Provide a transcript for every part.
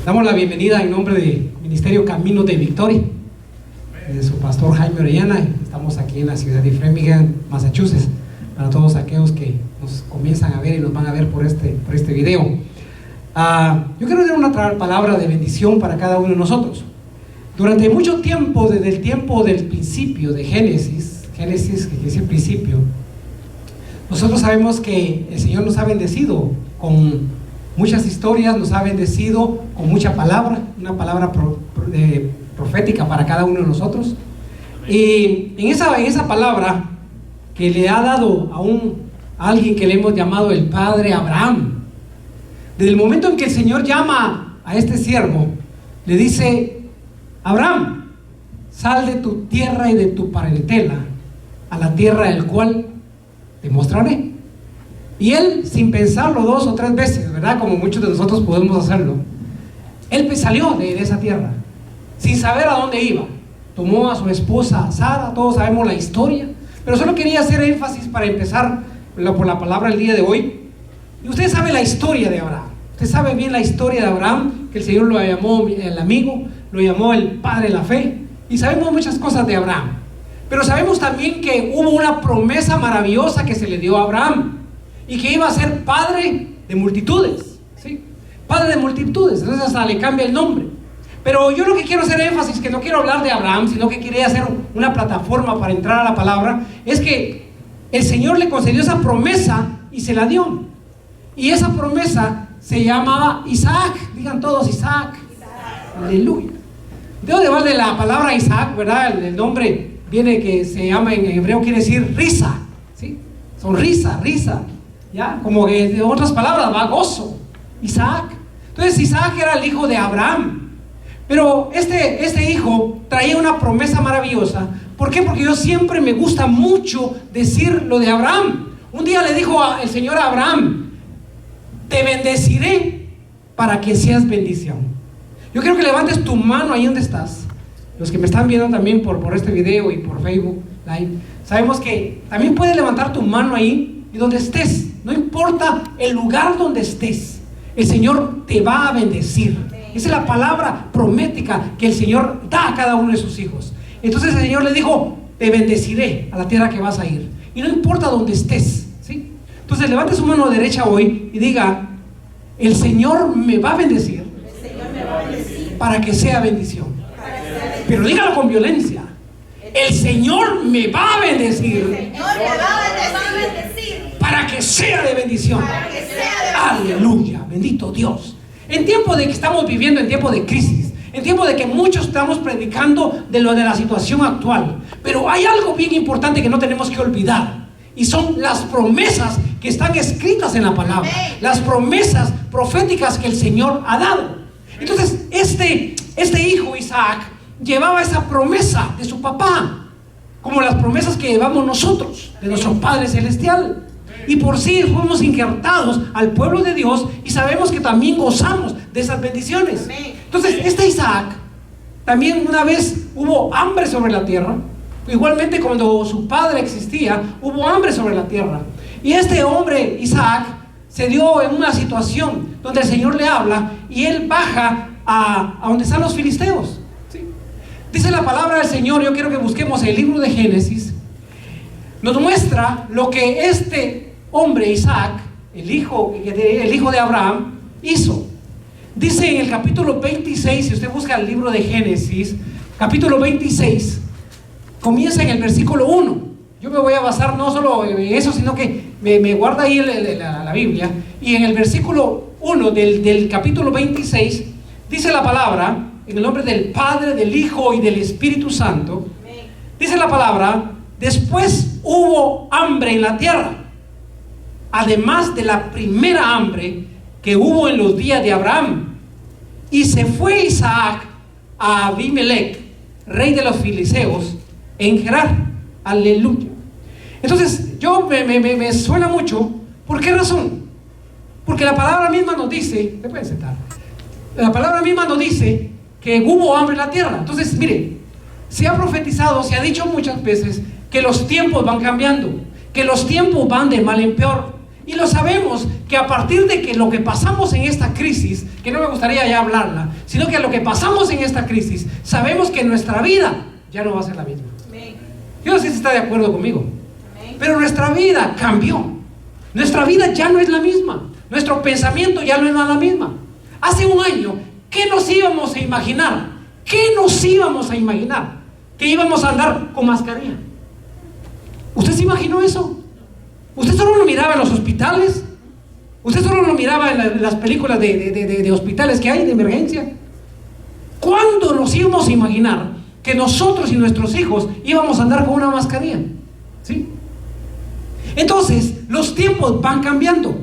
Damos la bienvenida en nombre del Ministerio Caminos de Victoria, de su pastor Jaime Orellana. Estamos aquí en la ciudad de Framingham, Massachusetts, para todos aquellos que nos comienzan a ver y nos van a ver por este video. Yo quiero dar una palabra de bendición para cada uno de nosotros. Durante mucho tiempo, desde el tiempo del principio de Génesis, que es el principio, nosotros sabemos que el Señor nos ha bendecido con muchas historias, nos ha bendecido con mucha palabra, una palabra profética para cada uno de nosotros. Y en esa palabra que le ha dado a alguien que le hemos llamado el Padre Abraham, desde el momento en que el Señor llama a este siervo, le dice: Abraham, sal de tu tierra y de tu parentela a la tierra del cual te mostraré. Y él, sin pensarlo 2 o 3 veces, ¿verdad?, como muchos de nosotros podemos hacerlo, él salió de esa tierra sin saber a dónde iba. Tomó a su esposa Sara, todos sabemos la historia, pero solo quería hacer énfasis para empezar por la palabra el día de hoy. Y usted sabe la historia de Abraham, usted sabe bien la historia de Abraham, que el Señor lo llamó el amigo, lo llamó el padre de la fe, y sabemos muchas cosas de Abraham. Pero sabemos también que hubo una promesa maravillosa que se le dio a Abraham, y que iba a ser padre de multitudes, ¿sí? Padre de multitudes, entonces hasta le cambia el nombre. Pero yo lo que quiero hacer énfasis, que no quiero hablar de Abraham, sino que quería hacer una plataforma para entrar a la palabra, es que el Señor le concedió esa promesa y se la dio. Y esa promesa se llamaba Isaac. Digan todos Isaac. Aleluya. Debo de hablar de la palabra Isaac, ¿verdad? El nombre viene que se llama en hebreo, quiere decir risa, ¿sí? Sonrisa, risa. ¿Ya? Como que de otras palabras, va, gozo. Isaac. Entonces Isaac era el hijo de Abraham. Pero este hijo traía una promesa maravillosa. ¿Por qué? Porque yo siempre me gusta mucho decir lo de Abraham. Un día le dijo el Señor a Abraham: te bendeciré para que seas bendición. Yo quiero que levantes tu mano ahí donde estás. Los que me están viendo también por este video y por Facebook Live, sabemos que también puedes levantar tu mano ahí y donde estés. No importa el lugar donde estés, el Señor te va a bendecir. Esa es la palabra profética que el Señor da a cada uno de sus hijos. Entonces el Señor le dijo: te bendeciré a la tierra que vas a ir. Y no importa dónde estés, ¿sí? Entonces levante su mano derecha hoy y diga: el Señor me va a bendecir, para que sea bendición. Pero dígalo con violencia: el Señor me va a bendecir, para que sea de bendición. Aleluya, bendito Dios. En tiempo de que estamos viviendo, en tiempo de crisis, en tiempo de que muchos estamos predicando de la situación actual, pero hay algo bien importante que no tenemos que olvidar, y son las promesas que están escritas en la palabra, las promesas proféticas que el Señor ha dado. Entonces este hijo Isaac llevaba esa promesa de su papá, como las promesas que llevamos nosotros de nuestro Padre Celestial. Y por sí fuimos injertados al pueblo de Dios y sabemos que también gozamos de esas bendiciones. Entonces este Isaac, también una vez hubo hambre sobre la tierra. Igualmente cuando su padre existía, hubo hambre sobre la tierra. Y este hombre Isaac se dio en una situación donde el Señor le habla y él baja a donde están los filisteos, ¿sí? Dice la palabra del Señor, yo quiero que busquemos el libro de Génesis. Nos muestra lo que este hombre Isaac, el hijo de Abraham, hizo. Dice en el capítulo 26, si usted busca el libro de Génesis, capítulo 26, comienza en el versículo 1. Yo me voy a basar no solo en eso, sino que me guarda ahí la Biblia. Y en el versículo 1 del capítulo 26 dice la palabra, en el nombre del Padre, del Hijo y del Espíritu Santo. Dice la palabra: después hubo hambre en la tierra, además de la primera hambre que hubo en los días de Abraham. Y se fue Isaac a Abimelech, rey de los filisteos, en Gerar. Aleluya. Entonces yo me suena mucho. ¿Por qué razón? Porque la palabra misma nos dice, te puedes sentar, la palabra misma nos dice que hubo hambre en la tierra. Entonces mire, se ha profetizado, se ha dicho muchas veces que los tiempos van cambiando, que los tiempos van de mal en peor, Y lo sabemos que a partir de que lo que pasamos en esta crisis, que no me gustaría ya hablarla, sino que lo que pasamos en esta crisis, sabemos que nuestra vida ya no va a ser la misma. Yo no sé si está de acuerdo conmigo, pero nuestra vida cambió. Nuestra vida ya no es la misma. Nuestro pensamiento ya no es la misma. Hace un año, ¿qué nos íbamos a imaginar? ¿Qué nos íbamos a imaginar? Que íbamos a andar con mascarilla. ¿Usted se imaginó eso? ¿Usted solo lo miraba en los hospitales? ¿Usted solo lo miraba en las películas de hospitales que hay de emergencia? ¿Cuándo nos íbamos a imaginar que nosotros y nuestros hijos íbamos a andar con una mascarilla? ¿Sí? Entonces, los tiempos van cambiando.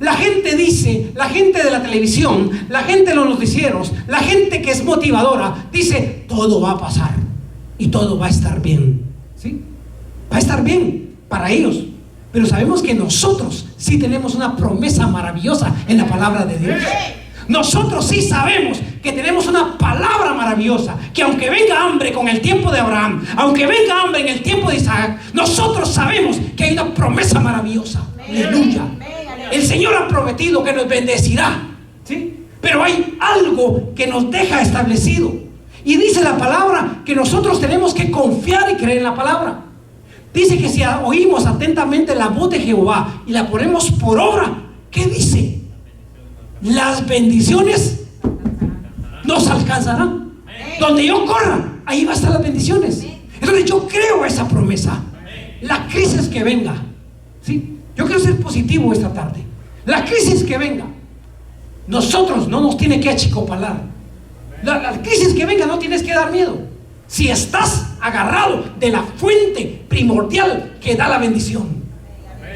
La gente dice, la gente de la televisión, la gente de los noticieros, la gente que es motivadora, dice, todo va a pasar y todo va a estar bien. ¿Sí? Va a estar bien para ellos. Pero sabemos que nosotros sí tenemos una promesa maravillosa en la palabra de Dios. Nosotros sí sabemos que tenemos una palabra maravillosa, que aunque venga hambre con el tiempo de Abraham, aunque venga hambre en el tiempo de Isaac, nosotros sabemos que hay una promesa maravillosa. Aleluya. El Señor ha prometido que nos bendecirá, ¿sí? Pero hay algo que nos deja establecido. Y dice la palabra que nosotros tenemos que confiar y creer en la palabra. Dice que si oímos atentamente la voz de Jehová y la ponemos por obra, ¿qué dice? Las bendiciones nos alcanzarán. Donde yo corra, ahí va a estar las bendiciones. Entonces yo creo esa promesa. La crisis que venga, ¿sí? Yo quiero ser positivo esta tarde. La crisis que venga, nosotros no nos tiene que achicopalar. La crisis que venga no tienes que dar miedo. Si estás agarrado de la fuente primordial que da la bendición,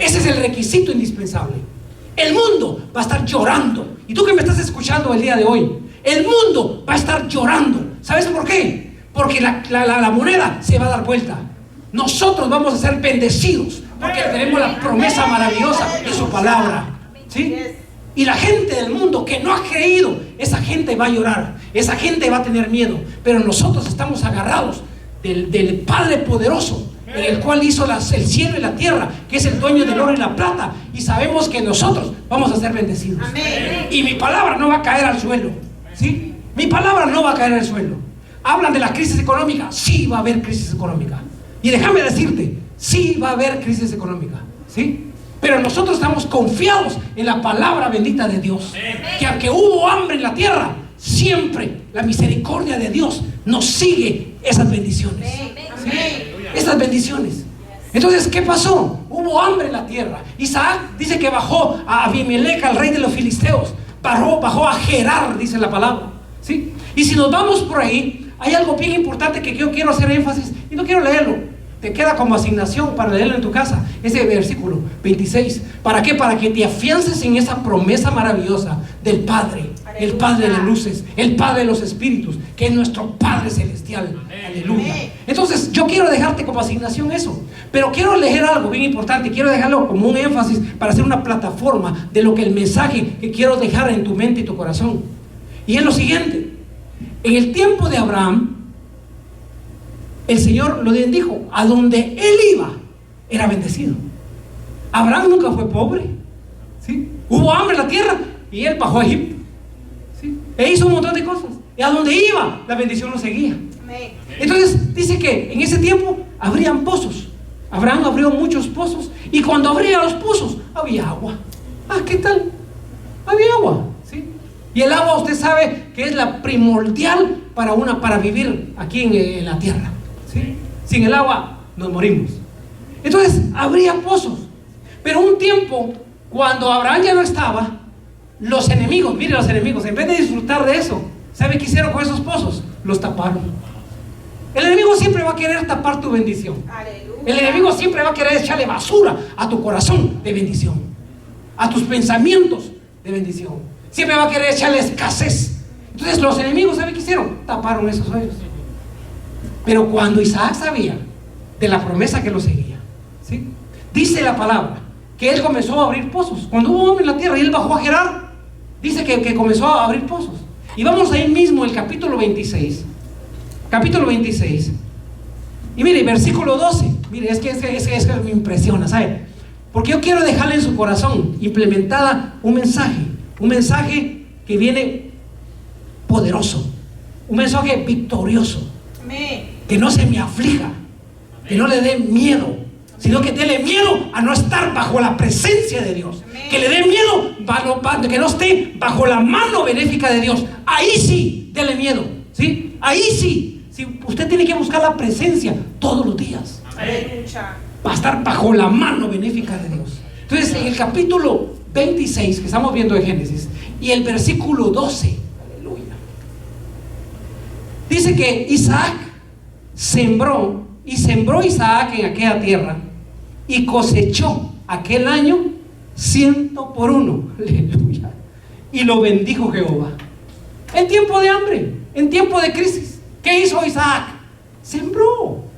ese es el requisito indispensable. El mundo va a estar llorando. Y tú que me estás escuchando el día de hoy, el mundo va a estar llorando. ¿Sabes por qué? Porque la moneda se va a dar vuelta. Nosotros vamos a ser bendecidos porque tenemos la promesa maravillosa de su palabra, ¿sí? Y la gente del mundo que no ha creído, esa gente va a llorar, esa gente va a tener miedo. Pero nosotros estamos agarrados del Padre poderoso, en el cual hizo el cielo y la tierra, que es el dueño del oro y la plata, y sabemos que nosotros vamos a ser bendecidos. Y mi palabra no va a caer al suelo, ¿sí? Mi palabra no va a caer al suelo. Hablan de la crisis económica, sí va a haber crisis económica. Y déjame decirte, sí va a haber crisis económica, ¿sí? Pero nosotros estamos confiados en la palabra bendita de Dios, que aunque hubo hambre en la tierra, siempre la misericordia de Dios nos sigue esas bendiciones, ¿sí? Esas bendiciones. Entonces, ¿qué pasó? Hubo hambre en la tierra. Isaac dice que bajó a Abimelech, al rey de los filisteos. Bajó a Gerar, dice la palabra, ¿sí? Y si nos vamos por ahí, hay algo bien importante que yo quiero hacer énfasis, y no quiero leerlo. Te queda como asignación para leerlo en tu casa, ese versículo 26. ¿Para qué? Para que te afiances en esa promesa maravillosa del Padre, el Padre de luces, el Padre de los espíritus, que es nuestro Padre celestial. Aleluya. Entonces yo quiero dejarte como asignación eso, pero quiero leer algo bien importante, quiero dejarlo como un énfasis para hacer una plataforma de lo que el mensaje que quiero dejar en tu mente y tu corazón. Y es lo siguiente: en el tiempo de Abraham, el Señor lo bendijo. A donde él iba, era bendecido. Abraham nunca fue pobre, ¿sí? Hubo hambre en la tierra y él bajó a Egipto, ¿sí? E hizo un montón de cosas. Y a donde iba, la bendición lo seguía. Entonces dice que en ese tiempo abrían pozos. Abraham abrió muchos pozos. Y cuando abría los pozos, había agua. ¿Qué tal? Había agua, ¿sí? Y el agua, usted sabe que es la primordial para vivir aquí en la tierra, ¿sí? Sin el agua nos morimos. Entonces habría pozos. Pero un tiempo, cuando Abraham ya no estaba, los enemigos, mire, los enemigos, en vez de disfrutar de eso, ¿sabe qué hicieron con esos pozos? Los taparon. El enemigo siempre va a querer tapar tu bendición. Aleluya. El enemigo siempre va a querer echarle basura a tu corazón de bendición, a tus pensamientos de bendición. Siempre va a querer echarle escasez. Entonces los enemigos, ¿sabe qué hicieron? Taparon esos hoyos. Pero cuando Isaac sabía de la promesa que lo seguía, ¿sí? Dice la palabra que él comenzó a abrir pozos. Cuando hubo hombre en la tierra y él bajó a Gerar, dice que comenzó a abrir pozos. Y vamos ahí mismo, el capítulo 26. Capítulo 26. Y mire, versículo 12. Mire, es que me impresiona, ¿sabe? Porque yo quiero dejarle en su corazón implementada un mensaje que viene poderoso, un mensaje victorioso. Amén. Que no se me aflija, que no le dé miedo, sino que déle miedo a no estar bajo la presencia de Dios. Amén. Que le dé miedo que no esté bajo la mano benéfica de Dios. Ahí sí, déle miedo, ¿sí? Ahí sí, usted tiene que buscar la presencia todos los días. Aleluya. Va a estar bajo la mano benéfica de Dios. Entonces, en el capítulo 26 que estamos viendo de Génesis y el versículo 12, aleluya, dice que Isaac sembró Isaac en aquella tierra y cosechó aquel año 100 por 1, aleluya, y lo bendijo Jehová. En tiempo de hambre, en tiempo de crisis, ¿qué hizo Isaac? Sembró.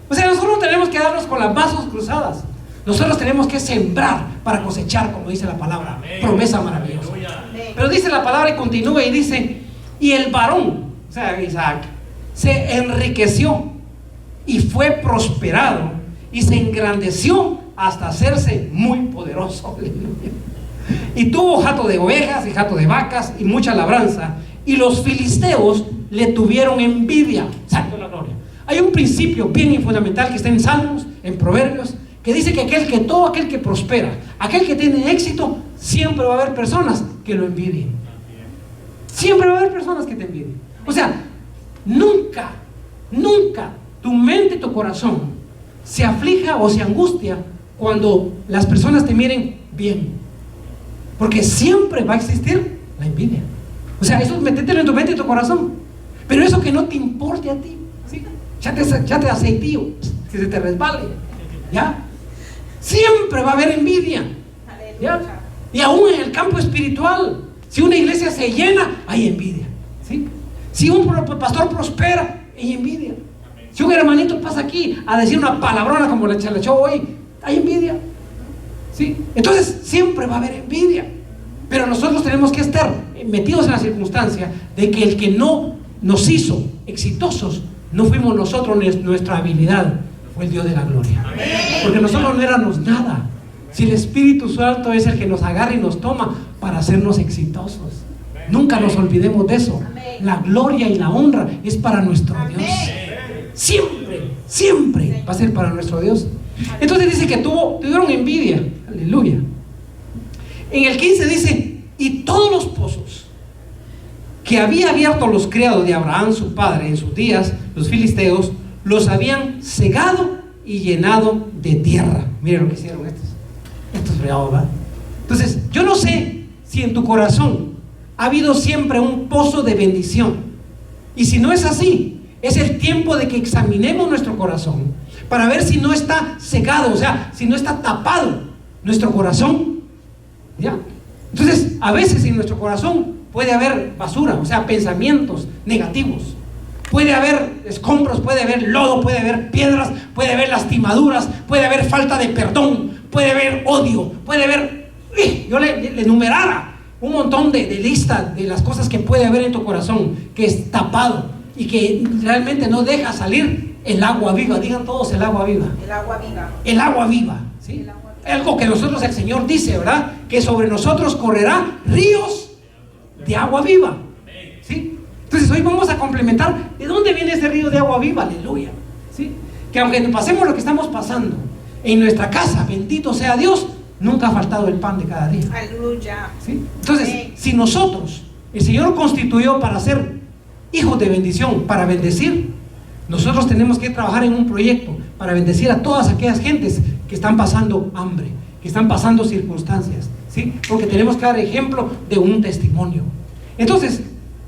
O sea, nosotros no tenemos que darnos con las manos cruzadas. Nosotros tenemos que sembrar para cosechar, como dice la palabra. Amén. Promesa maravillosa. Amén. Pero dice la palabra y continúa y dice: y el varón, o sea, Isaac, se enriqueció y fue prosperado y se engrandeció hasta hacerse muy poderoso. Y tuvo jato de ovejas y jato de vacas y mucha labranza, y los filisteos le tuvieron envidia. Santo la gloria. Hay un principio bien fundamental que está en Salmos, en Proverbios, que dice que todo aquel que prospera, aquel que tiene éxito, siempre va a haber personas que lo envidien. Siempre va a haber personas que te envidien. O sea, nunca tu mente y tu corazón se aflija o se angustia cuando las personas te miren bien, porque siempre va a existir la envidia. O sea, eso métetelo en tu mente y tu corazón. Pero eso que no te importe a ti, ¿sí? Ya te aceitío, que se te resbale, ¿ya? Siempre va a haber envidia, ¿ya? Y aún en el campo espiritual, si una iglesia se llena, hay envidia, ¿sí? Si un pastor prospera, hay envidia. Si un hermanito pasa aquí a decir una palabrona como la echó hoy, hay envidia, ¿sí? Entonces siempre va a haber envidia. Pero nosotros tenemos que estar metidos en la circunstancia de que el que no nos hizo exitosos no fuimos nosotros, nuestra habilidad, fue el Dios de la gloria. Amén. Porque nosotros no éramos nada. Si el Espíritu Santo es el que nos agarra y nos toma para hacernos exitosos, nunca nos olvidemos de eso. Amén. La gloria y la honra es para nuestro Amén. Dios. Siempre va a ser para nuestro Dios. Entonces dice que tuvieron envidia. Aleluya. En el 15 dice: y todos los pozos que había abierto los criados de Abraham su padre en sus días, los filisteos, los habían cegado y llenado de tierra. Miren lo que hicieron estos fregados, ¿verdad? Entonces, yo no sé si en tu corazón ha habido siempre un pozo de bendición, y si no es así, es el tiempo de que examinemos nuestro corazón para ver si no está cegado, o sea, si no está tapado nuestro corazón, ¿ya? Entonces, a veces en nuestro corazón puede haber basura, o sea, pensamientos negativos. Puede haber escombros, puede haber lodo, puede haber piedras, puede haber lastimaduras, puede haber falta de perdón, puede haber odio, puede haber... Yo le enumerara un montón de listas de las cosas que puede haber en tu corazón, que es tapado y que realmente no deja salir el agua viva. Digan todos: el agua viva. El agua viva. El agua viva, ¿sí? El agua viva. Algo que nosotros, el Señor dice, ¿verdad? Que sobre nosotros correrá ríos de agua viva, ¿sí? Entonces hoy vamos a complementar de dónde viene ese río de agua viva, aleluya, ¿sí? Que aunque pasemos lo que estamos pasando en nuestra casa, bendito sea Dios, nunca ha faltado el pan de cada día, aleluya, ¿sí? Entonces, si nosotros, el Señor constituyó para ser hijos de bendición, para bendecir, nosotros tenemos que trabajar en un proyecto para bendecir a todas aquellas gentes que están pasando hambre, que están pasando circunstancias, ¿sí? Porque tenemos que dar ejemplo de un testimonio. Entonces,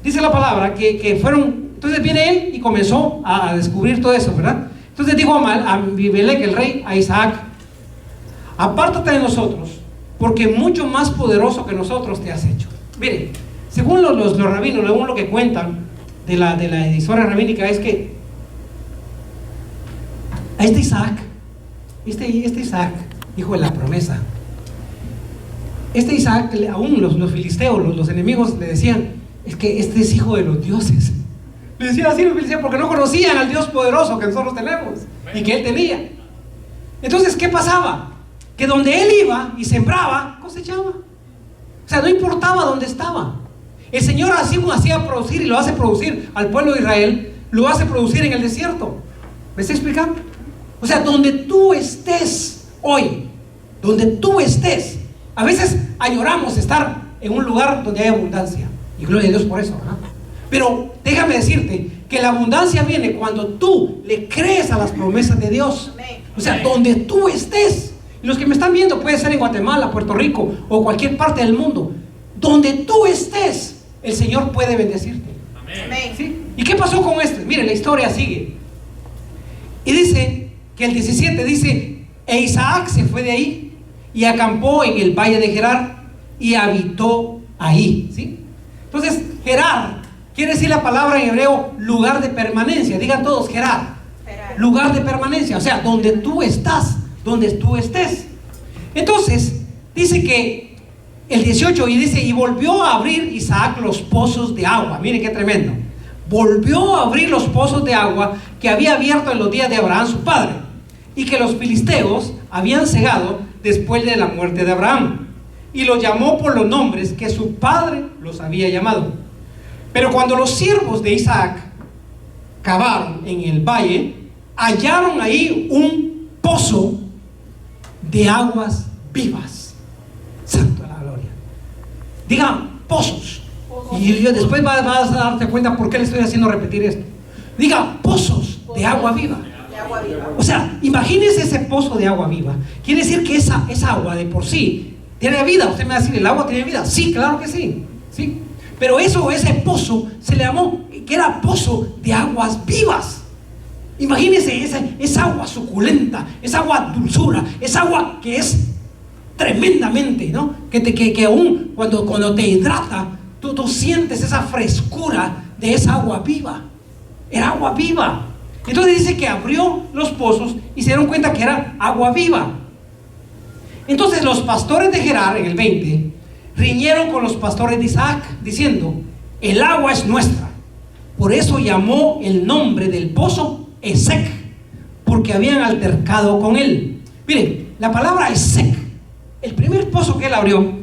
dice la palabra que fueron, entonces viene él y comenzó a descubrir todo eso, ¿verdad? Entonces dijo a Abimelech, el rey, a Isaac: apártate de nosotros, porque mucho más poderoso que nosotros te has hecho. Miren, según los rabinos, según lo que cuentan de la historia rabínica, es que a este Isaac, hijo de la promesa, este Isaac, aún los filisteos, los enemigos le decían: es que este es hijo de los dioses. Le decían así los filisteos porque no conocían al Dios poderoso que nosotros tenemos y que él tenía. Entonces, ¿qué pasaba? que donde él iba y sembraba, cosechaba. O sea, no importaba dónde estaba. El Señor así hacía producir y lo hace producir al pueblo de Israel, lo hace producir en el desierto. ¿Me está explicando? O sea, donde tú estés hoy, donde tú estés, a veces añoramos estar en un lugar donde hay abundancia. Y gloria a Dios por eso, ¿verdad? Pero déjame decirte que la abundancia viene cuando tú le crees a las promesas de Dios. O sea, donde tú estés. Y los que me están viendo, puede ser en Guatemala, Puerto Rico o cualquier parte del mundo, donde tú estés, el Señor puede bendecirte. Amén. ¿Sí? ¿Y qué pasó con esto? Mire, la historia sigue. Y dice que el 17 dice: e Isaac se fue de ahí y acampó en el valle de Gerar y habitó ahí. ¿Sí? Entonces, Gerar quiere decir la palabra en hebreo lugar de permanencia. Digan todos, Gerar. Lugar de permanencia, o sea, donde tú estás, donde tú estés. Entonces, dice que el 18 y dice: y volvió a abrir Isaac los pozos de agua. Miren qué tremendo. Volvió a abrir los pozos de agua que había abierto en los días de Abraham su padre, y que los filisteos habían cegado después de la muerte de Abraham, y los llamó por los nombres que su padre los había llamado. Pero cuando los siervos de Isaac cavaron en el valle, hallaron ahí un pozo de aguas vivas. Santo de la gloria. Digan pozos. Y yo después vas a darte cuenta por qué le estoy haciendo repetir esto. Diga pozos de agua viva. O sea, imagínese ese pozo de agua viva. Quiere decir que esa agua de por sí tiene vida. Usted me va a decir, ¿el agua tiene vida? Sí, claro que sí. ¿Sí? Pero ese pozo se le llamó que era pozo de aguas vivas. Imagínese esa agua suculenta, esa agua dulzura, esa agua que es tremendamente, ¿no? Que aún cuando te hidrata, tú sientes esa frescura de esa agua viva. Era agua viva. Entonces dice que abrió los pozos y se dieron cuenta que era agua viva. Entonces los pastores de Gerar, en el 20, riñeron con los pastores de Isaac, diciendo: el agua es nuestra. Por eso llamó el nombre del pozo Esek, porque habían altercado con él. Miren, la palabra Esek, el primer pozo que él abrió,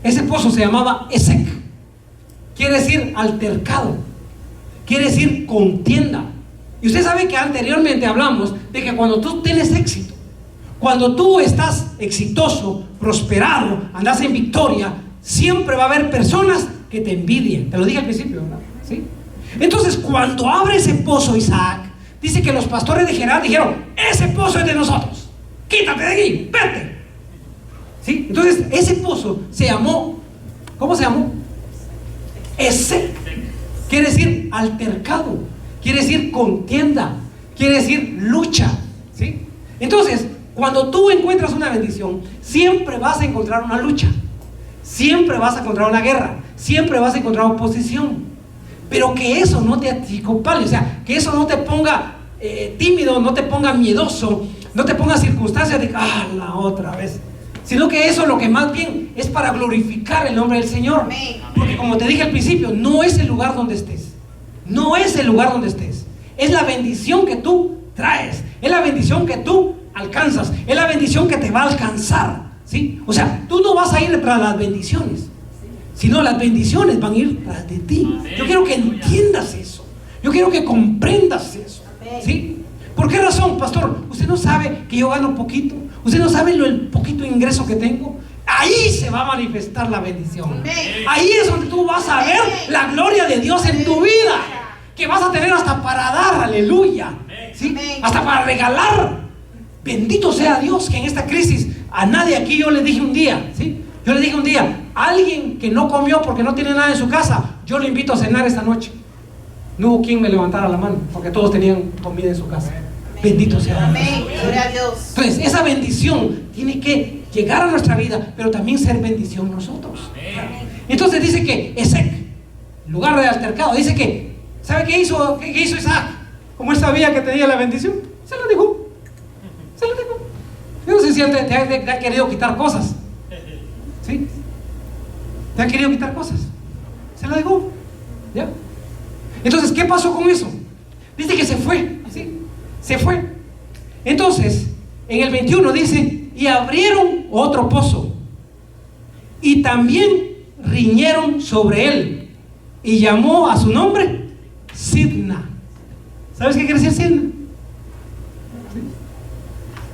ese pozo se llamaba Esek. Quiere decir altercado, quiere decir contienda. Y usted sabe que anteriormente hablamos de que cuando tú tienes éxito, cuando tú estás exitoso, prosperado, andas en victoria, siempre va a haber personas que te envidien. Te lo dije al principio, ¿verdad? ¿Sí? Entonces, cuando abre ese pozo Isaac, dice que los pastores de Gerar dijeron: ese pozo es de nosotros, quítate de aquí, vete. ¿Sí? Entonces, ese pozo se llamó, ¿cómo se llamó? Esek. Quiere decir altercado, quiere decir contienda, quiere decir lucha. ¿Sí? Entonces, cuando tú encuentras una bendición, siempre vas a encontrar una lucha, siempre vas a encontrar una guerra, siempre vas a encontrar oposición. Pero que eso no te achicopale, o sea, que eso no te ponga tímido, no te ponga miedoso, no te ponga circunstancias de la otra vez, sino que eso lo que más bien es para glorificar el nombre del Señor. Porque como te dije al principio, no es el lugar donde estés, no es el lugar donde estés, es la bendición que tú traes, es la bendición que tú alcanzas, es la bendición que te va a alcanzar. ¿Sí? O sea, tú no vas a ir tras las bendiciones, sino las bendiciones van a ir tras de ti. Yo quiero que entiendas eso, yo quiero que comprendas eso. ¿Sí? ¿Por qué razón, pastor? Usted no sabe que yo gano poquito, usted no sabe el poquito ingreso que tengo. Ahí se va a manifestar la bendición. Ahí es donde tú vas a ver la gloria de Dios en tu vida, que vas a tener hasta para dar, aleluya, ¿sí? Hasta para regalar. Bendito sea Dios, que en esta crisis a nadie aquí yo le dije un día, ¿sí? Yo le dije un día: alguien que no comió porque no tiene nada en su casa, yo le invito a cenar esta noche. No hubo quien me levantara la mano, porque todos tenían comida en su casa. Bendito sea Dios. Amén. Gloria a Dios. Entonces, esa bendición tiene que llegar a nuestra vida, pero también ser bendición nosotros. Entonces dice que Esek, lugar de altercado, dice que, ¿sabe qué hizo? ¿Qué hizo Isaac? Como él sabía que tenía la bendición, se lo dijo. Se lo dijo. Yo no sé si él te ha querido quitar cosas. ¿Sí? Te ha querido quitar cosas. Se lo dijo. ¿Ya? Entonces, ¿qué pasó con eso? Dice que se fue. ¿Sí? Se fue. Entonces, En el 21 dice, y abrieron otro pozo, y también riñeron sobre él, y llamó a su nombre Sidna. ¿Sabes qué quiere decir Sidna? ¿Sí?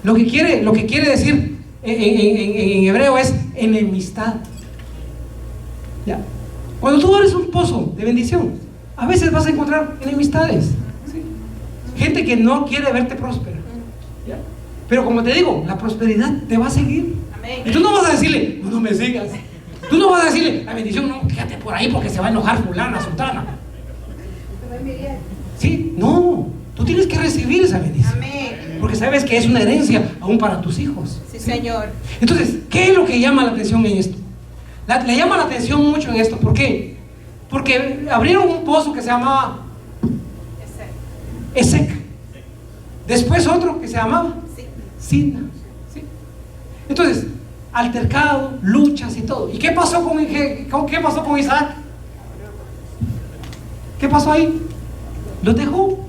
Lo que quiere decir en hebreo es enemistad. ¿Ya? Cuando tú abres un pozo de bendición, a veces vas a encontrar enemistades, ¿sí? Gente que no quiere verte próspera, ¿ya? Pero como te digo, la prosperidad te va a seguir. Amén. Y tú no vas a decirle, no me sigas. Tú no vas a decirle, la bendición, no, quédate por ahí porque se va a enojar fulana, sultana. ¿Sí? No, tú tienes que recibir esa bendición. Amén. Porque sabes que es una herencia aún para tus hijos. Sí, Señor. Entonces, ¿qué es lo que llama la atención en esto? Le llama la atención mucho en esto. ¿Por qué? Porque abrieron un pozo que se llamaba Esec. Después otro que se llamaba Sí. Sidna. ¿Sí? Entonces, altercado, luchas y todo. ¿Y qué pasó qué pasó con Isaac? ¿Qué pasó ahí? Lo dejó.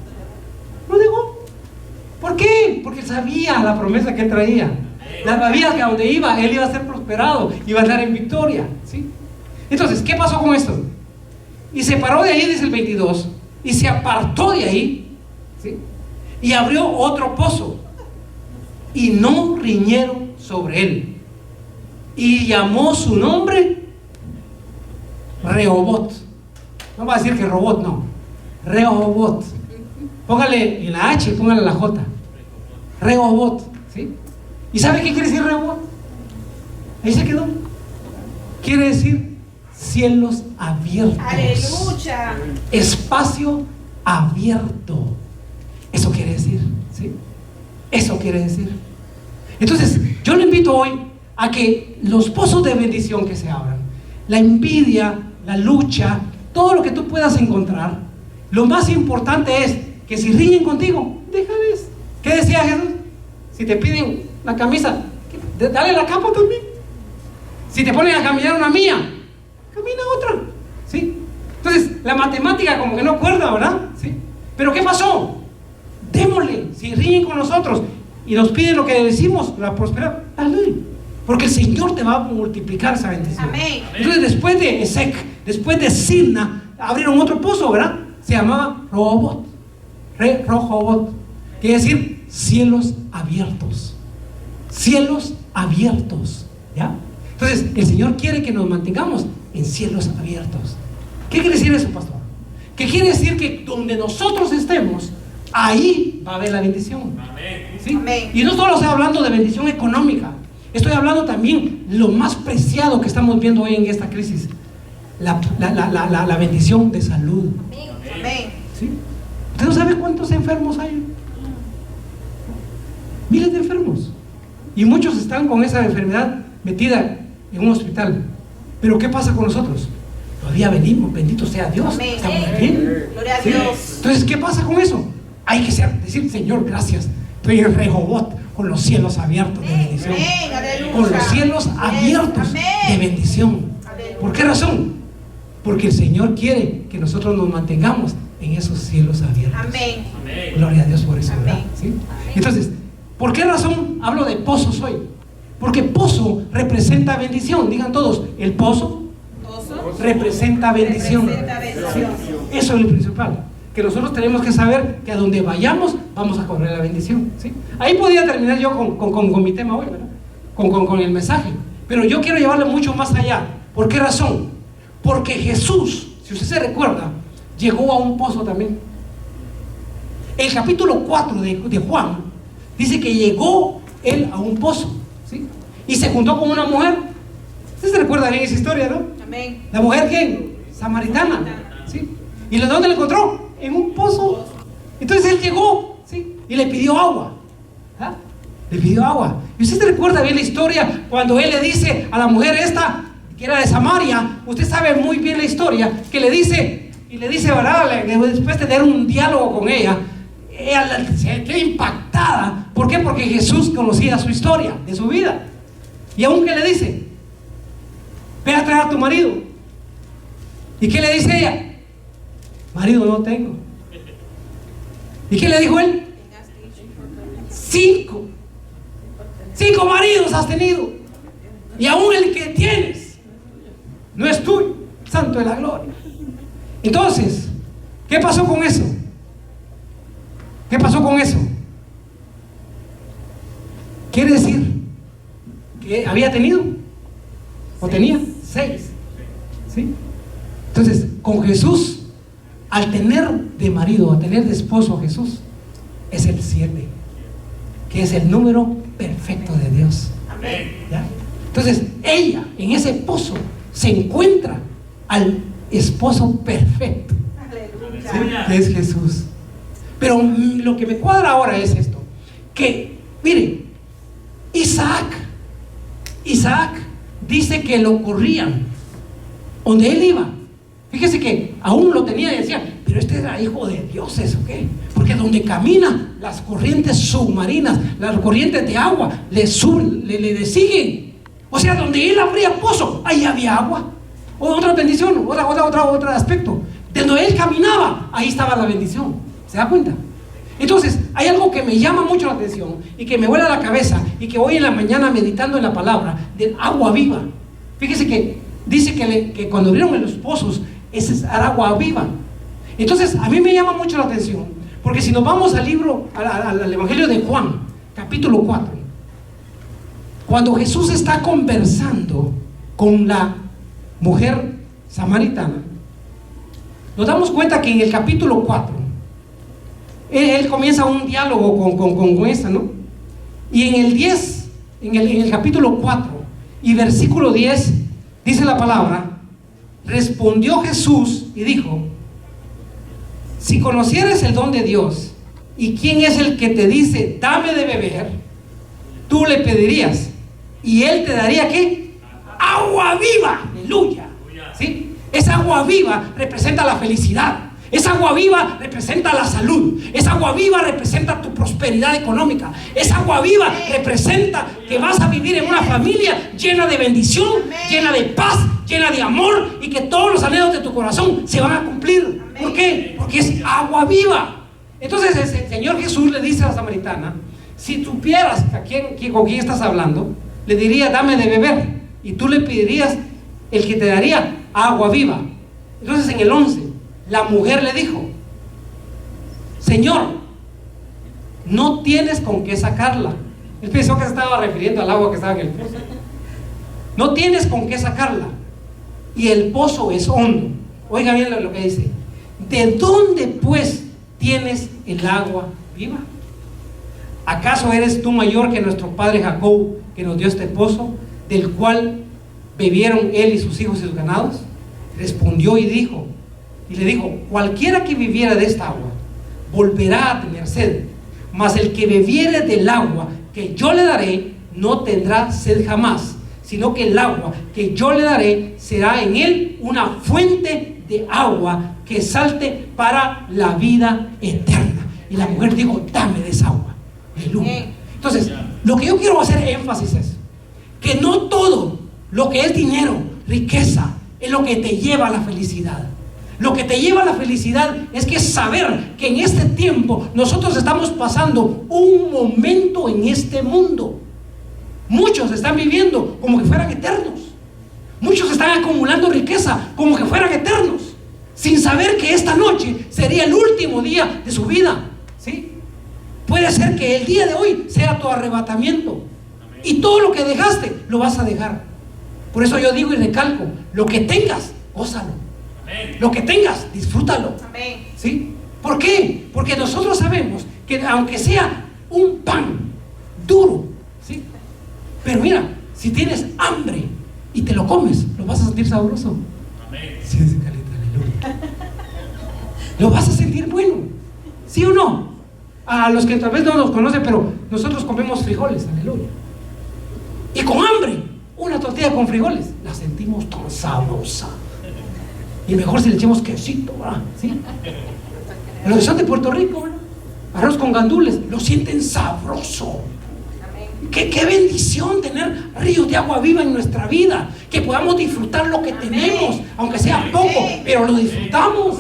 Lo dejó. ¿Por qué? Porque sabía la promesa que él traía. Sabía que a donde iba, él iba a ser prosperado, iba a estar en victoria, ¿sí? Entonces, ¿qué pasó con esto? Y se paró de ahí, dice el 22, y se apartó de ahí, ¿sí? Y abrió otro pozo, y no riñeron sobre él, y llamó su nombre Rehobot. No va a decir que robot, no. Rehobot. Póngale en la H y póngale la J. Rehobot, ¿sí? ¿Y sabe qué quiere decir Rehobot? Ahí se quedó. Quiere decir cielos abiertos. Aleluya. Espacio abierto. Eso quiere decir, ¿sí? Eso quiere decir. Entonces, yo le invito hoy a que los pozos de bendición que se abran, la envidia, la lucha, todo lo que tú puedas encontrar, lo más importante es que si riñen contigo, déjales. ¿Qué decía Jesús? Si te piden la camisa, dale la capa también. Si te ponen a caminar una mía, camina otra, ¿sí? Entonces, la matemática como que no acuerda, ¿verdad? ¿Sí? Pero ¿qué pasó? Démosle. Si riñen con nosotros y nos piden lo que decimos, la prosperidad, dale. Porque el Señor te va a multiplicar esa bendición. Amén. Entonces, después de Esec, después de Sidna, abrieron otro pozo, ¿verdad? Se llamaba Rehobot. Rehobot. Quiere decir cielos abiertos. Cielos abiertos. ¿Ya? Entonces, el Señor quiere que nos mantengamos en cielos abiertos. ¿Qué quiere decir eso, pastor? ¿Qué quiere decir? Que donde nosotros estemos, ahí va a haber la bendición. ¿Sí? Amén. Y no solo estoy hablando de bendición económica, estoy hablando también lo más preciado que estamos viendo hoy en esta crisis, la bendición de salud. Amén. ¿Sí? ¿Usted no sabe cuántos enfermos hay? Miles de enfermos. Y muchos están con esa enfermedad metida en un hospital. Pero ¿qué pasa con nosotros? Todavía venimos, bendito sea Dios. Amén. Estamos bien. Gloria a ¿Sí? Dios. Entonces, ¿qué pasa con eso? Hay que decir, Señor, gracias. Estoy en Rehobot, con los cielos abiertos de bendición. Amén. Aleluya. Con los cielos abiertos Amén. de bendición. Aleluya. ¿Por qué razón? Porque el Señor quiere que nosotros nos mantengamos en esos cielos abiertos. Amén. Gloria a Dios por eso, ¿verdad? Amén. ¿Sí? Entonces, ¿por qué razón hablo de pozos hoy? Porque pozo representa bendición. Digan todos, el pozo Pozo. representa bendición. Representa bendición. Eso es lo principal. Que nosotros tenemos que saber que a donde vayamos vamos a correr la bendición, ¿sí? Ahí podía terminar yo con mi tema hoy, ¿verdad? Con el mensaje. Pero yo quiero llevarlo mucho más allá. ¿Por qué razón? Porque Jesús, si usted se recuerda, llegó a un pozo también. El capítulo 4 de Juan dice que llegó él a un pozo, ¿sí? Y se juntó con una mujer. ¿Usted se recuerda bien esa historia, no? Amén. ¿La mujer quién? Samaritana, ¿sí? ¿Y dónde la encontró? En un pozo. Entonces él llegó, ¿sí? Y le pidió agua. ¿Ah? Le pidió agua. ¿Y usted se recuerda bien la historia cuando él le dice a la mujer esta, que era de Samaria? Usted sabe muy bien la historia, que le dice, ¿verdad? Después de tener un diálogo con ella se quedó impactada. ¿Por qué? Porque Jesús conocía su historia, de su vida. Y aún que le dice, ve a traer a tu marido. ¿Y qué le dice ella? Marido no tengo. ¿Y qué le dijo él? 5. 5 maridos has tenido. Y aún el que tienes no es tuyo. Santo de la gloria. Entonces, ¿qué pasó con eso? ¿Qué pasó con eso? Quiere decir que había tenido o tenía 6. ¿Sí? Entonces, con Jesús, al tener de marido, a tener de esposo a Jesús, es el 7, que es el número perfecto de Dios. Amén. ¿Ya? Entonces, ella en ese pozo se encuentra al esposo perfecto, ¿sí? Aleluya. Que es Jesús. Pero lo que me cuadra ahora es esto, que miren, Isaac dice que lo corrían donde él iba. Fíjese que aún lo tenía y decía, pero este era hijo de dioses, ¿o qué? Porque donde camina, las corrientes submarinas, las corrientes de agua le siguen. O sea, donde él abría pozo, ahí había agua. Otra bendición, otro aspecto. De donde él caminaba, ahí estaba la bendición. ¿Se da cuenta? Entonces, hay algo que me llama mucho la atención y que me vuela la cabeza y que hoy en la mañana meditando en la palabra del agua viva. Fíjese que dice que cuando abrieron los pozos, ese es agua viva. Entonces, a mí me llama mucho la atención, porque si nos vamos al libro, al Evangelio de Juan, capítulo 4, cuando Jesús está conversando con la mujer samaritana, nos damos cuenta que en el capítulo 4, él comienza un diálogo con esta, ¿no? Y en el 10, en el capítulo 4 y versículo 10, dice la palabra: respondió Jesús y dijo: si conocieras el don de Dios y quién es el que te dice dame de beber, tú le pedirías y él te daría ¿qué? Agua viva. Aleluya. ¿Sí? Esa agua viva representa la felicidad. Esa agua viva representa la salud. Esa agua viva representa tu prosperidad económica. Esa agua viva representa que vas a vivir en una familia llena de bendición, llena de paz, llena de amor, y que todos los anhelos de tu corazón se van a cumplir. ¿Por qué? Porque es agua viva. Entonces el Señor Jesús le dice a la samaritana: si supieras con quién estás hablando, le diría dame de beber, y tú le pedirías el que te daría agua viva. Entonces en el 11, la mujer le dijo: Señor, no tienes con qué sacarla. Él pensó que se estaba refiriendo al agua que estaba en el pozo. No tienes con qué sacarla, y el pozo es hondo. Oiga bien lo que dice: ¿de dónde pues tienes el agua viva? ¿Acaso eres tú mayor que nuestro padre Jacob, que nos dio este pozo, del cual bebieron él y sus hijos y sus ganados? Respondió y le dijo: cualquiera que viviera de esta agua volverá a tener sed, mas el que bebiere del agua que yo le daré no tendrá sed jamás, sino que el agua que yo le daré será en él una fuente de agua que salte para la vida eterna. Y la mujer dijo: dame de esa agua. Aleluya. Entonces, lo que yo quiero hacer énfasis es que no todo lo que es dinero, riqueza, es lo que te lleva a la felicidad. Lo que te lleva a la felicidad es que saber que en este tiempo nosotros estamos pasando un momento en este mundo. Muchos están viviendo como que fueran eternos. Muchos están acumulando riqueza como que fueran eternos, sin saber que esta noche sería el último día de su vida. ¿Sí? Puede ser que el día de hoy sea tu arrebatamiento. Y todo lo que dejaste lo vas a dejar. Por eso yo digo y recalco: lo que tengas, gózalo. Lo que tengas, disfrútalo. ¿Sí? ¿Por qué? Porque nosotros sabemos que aunque sea un pan duro, ¿sí? Pero mira, si tienes hambre y te lo comes, lo vas a sentir sabroso. Sí, aleluya. Lo vas a sentir bueno. ¿Sí o no? A los que tal vez no nos conocen, pero nosotros comemos frijoles, aleluya. Y con hambre, una tortilla con frijoles, la sentimos tan sabrosa. Y mejor si le echemos quesito, ¿verdad? ¿Sí? Los que son de Puerto Rico, ¿verdad? Arroz con gandules, lo sienten sabroso. Qué bendición tener ríos de agua viva en nuestra vida, que podamos disfrutar lo que tenemos, aunque sea poco, pero lo disfrutamos.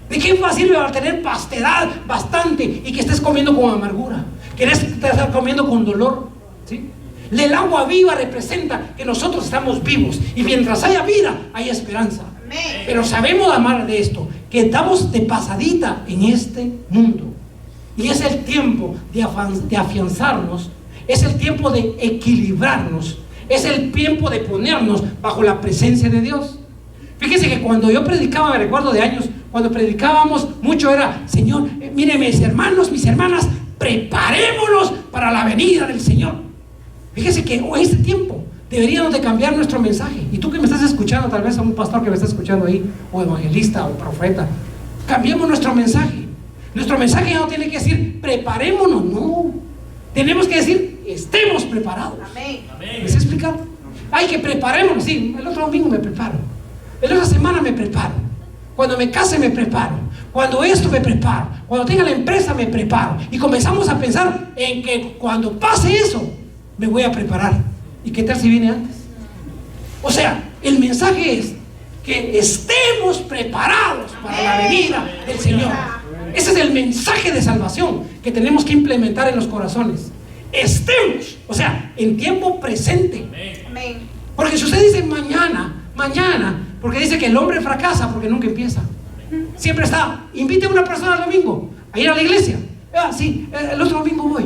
¿De qué fácil va a tener vastedad bastante y que estés comiendo con amargura, que estés comiendo con dolor? ¿Sí? El agua viva representa que nosotros estamos vivos, y mientras haya vida, hay esperanza. Amén. Pero sabemos amar de esto, que estamos de pasadita en este mundo. Y es el tiempo de afianzarnos, es el tiempo de equilibrarnos, es el tiempo de ponernos bajo la presencia de Dios. Fíjense que cuando yo predicaba, me recuerdo de años, cuando predicábamos mucho era: Señor, miren mis hermanos, mis hermanas, preparémonos para la venida del Señor. Fíjense que en este tiempo deberíamos de cambiar nuestro mensaje. Y tú que me estás escuchando, tal vez a un pastor que me está escuchando ahí, o evangelista, o profeta, cambiemos nuestro mensaje. Nuestro mensaje ya no tiene que decir preparémonos, no. Tenemos que decir estemos preparados. Amén. ¿Me sé explicar? Hay que preparémonos. Sí, el otro domingo me preparo, la otra semana me preparo, cuando me case me preparo, cuando esto me preparo, cuando tenga la empresa me preparo. Y comenzamos a pensar en que cuando pase eso me voy a preparar. ¿Y qué tal si viene antes? O sea, el mensaje es que estemos preparados para la venida del Señor. Ese es el mensaje de salvación que tenemos que implementar en los corazones. Estemos, o sea, en tiempo presente. Amén. Porque si usted dice mañana, porque dice que el hombre fracasa porque nunca empieza. Siempre está: invite a una persona el domingo a ir a la iglesia. Sí, el otro domingo voy.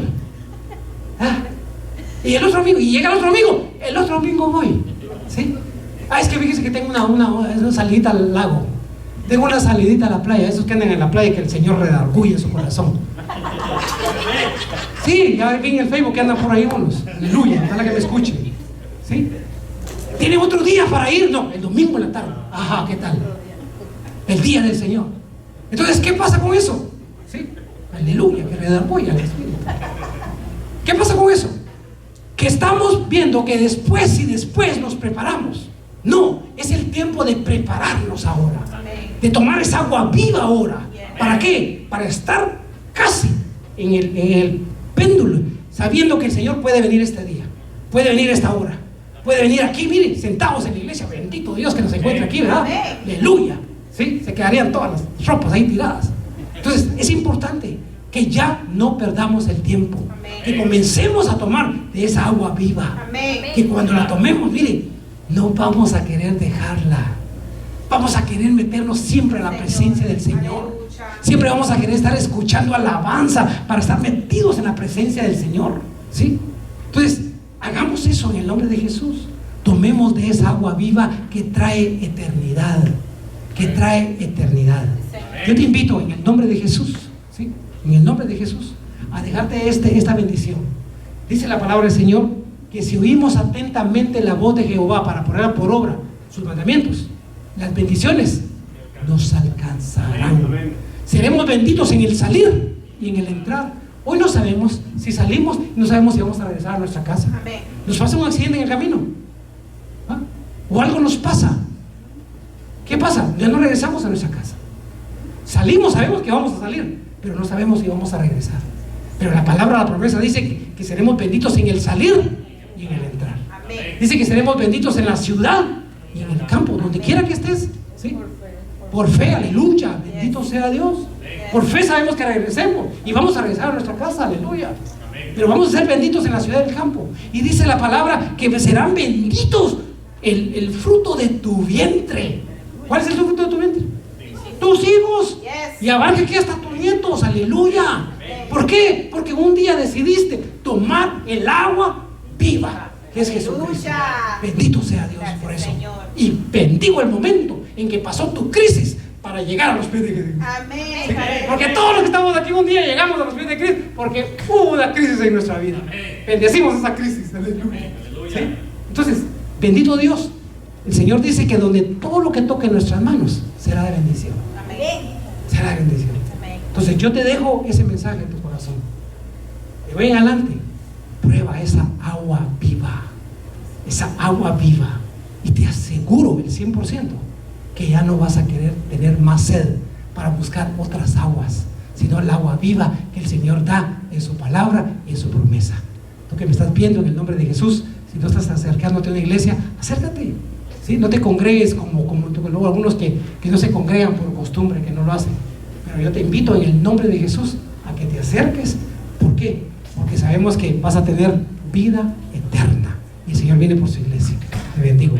Y el otro domingo, y llega el otro domingo, el otro domingo voy. ¿Sí? Es que fíjese que tengo una salidita al lago, tengo una salidita a la playa. Esos que andan en la playa, que el Señor redarguye su corazón. Sí, ya vi en el Facebook que andan por ahí unos. Aleluya, ojalá que me escuchen. ¿Sí? ¿Tienen otro día para ir? No, el domingo en la tarde. Ajá, ¿qué tal? El día del Señor. Entonces, ¿qué pasa con eso? ¿Sí? Aleluya, que redarguye al Espíritu. ¿Qué pasa con eso? Que estamos viendo que después nos preparamos. No, es el tiempo de prepararnos ahora, de tomar esa agua viva ahora. ¿Para qué? Para estar casi en el péndulo, sabiendo que el Señor puede venir este día, puede venir esta hora, puede venir aquí, miren, sentados en la iglesia. Bendito Dios que nos encuentra aquí, ¿verdad? Aleluya. ¿Sí? Se quedarían todas las ropas ahí tiradas. Entonces es importante que ya no perdamos el tiempo, que comencemos a tomar de esa agua viva. Amén. Que cuando la tomemos, miren, no vamos a querer dejarla, vamos a querer meternos siempre en la presencia del Señor. Siempre vamos a querer estar escuchando alabanza para estar metidos en la presencia del Señor. ¿Sí? Entonces, hagamos eso en el nombre de Jesús. Tomemos de esa agua viva que trae eternidad, que trae eternidad. Yo te invito en el nombre de Jesús, ¿sí? En el nombre de Jesús, a dejarte esta bendición. Dice la palabra del Señor que si oímos atentamente la voz de Jehová para poner por obra sus mandamientos, las bendiciones nos alcanzarán. Seremos benditos en el salir y en el entrar. Hoy no sabemos si salimos, no sabemos si vamos a regresar a nuestra casa. Nos pasa un accidente en el camino, ¿ah? O algo nos pasa. ¿Qué pasa? Ya no regresamos a nuestra casa. Salimos, sabemos que vamos a salir, pero no sabemos si vamos a regresar. Pero la palabra, la promesa dice que seremos benditos en el salir y en el entrar. Dice que seremos benditos en la ciudad y en el campo, donde quiera que estés, ¿sí? Por fe, aleluya, bendito sea Dios. Por fe sabemos que regresemos y vamos a regresar a nuestra casa, aleluya. Pero vamos a ser benditos en la ciudad del campo. Y dice la palabra que serán benditos el fruto de tu vientre. ¿Cuál es el fruto de tu vientre? Tus hijos. Y abarca aquí hasta tus nietos, aleluya. ¿Por qué? Porque un día decidiste tomar el agua viva, que es Jesucristo. Bendito sea Dios por eso. Y bendigo el momento en que pasó tu crisis para llegar a los pies de Cristo. ¿Sí? Porque todos los que estamos aquí un día llegamos a los pies de Cristo porque hubo una crisis en nuestra vida. Bendecimos esa crisis, aleluya. ¿Sí? Entonces, bendito Dios. El Señor dice que donde todo lo que toque en nuestras manos será de bendición. Será de bendición. Entonces yo te dejo ese mensaje en tu corazón. De hoy en adelante, prueba esa agua viva. Esa agua viva. Y te aseguro el 100% que ya no vas a querer tener más sed para buscar otras aguas, sino el agua viva que el Señor da en su palabra y en su promesa. Tú que me estás viendo en el nombre de Jesús, si no estás acercándote a una iglesia, acércate. ¿Sí? No te congregues como luego algunos que no se congregan por costumbre, que no lo hacen. Pero yo te invito en el nombre de Jesús a que te acerques. ¿Por qué? Porque sabemos que vas a tener vida eterna. Señor viene por su iglesia. Te bendigo.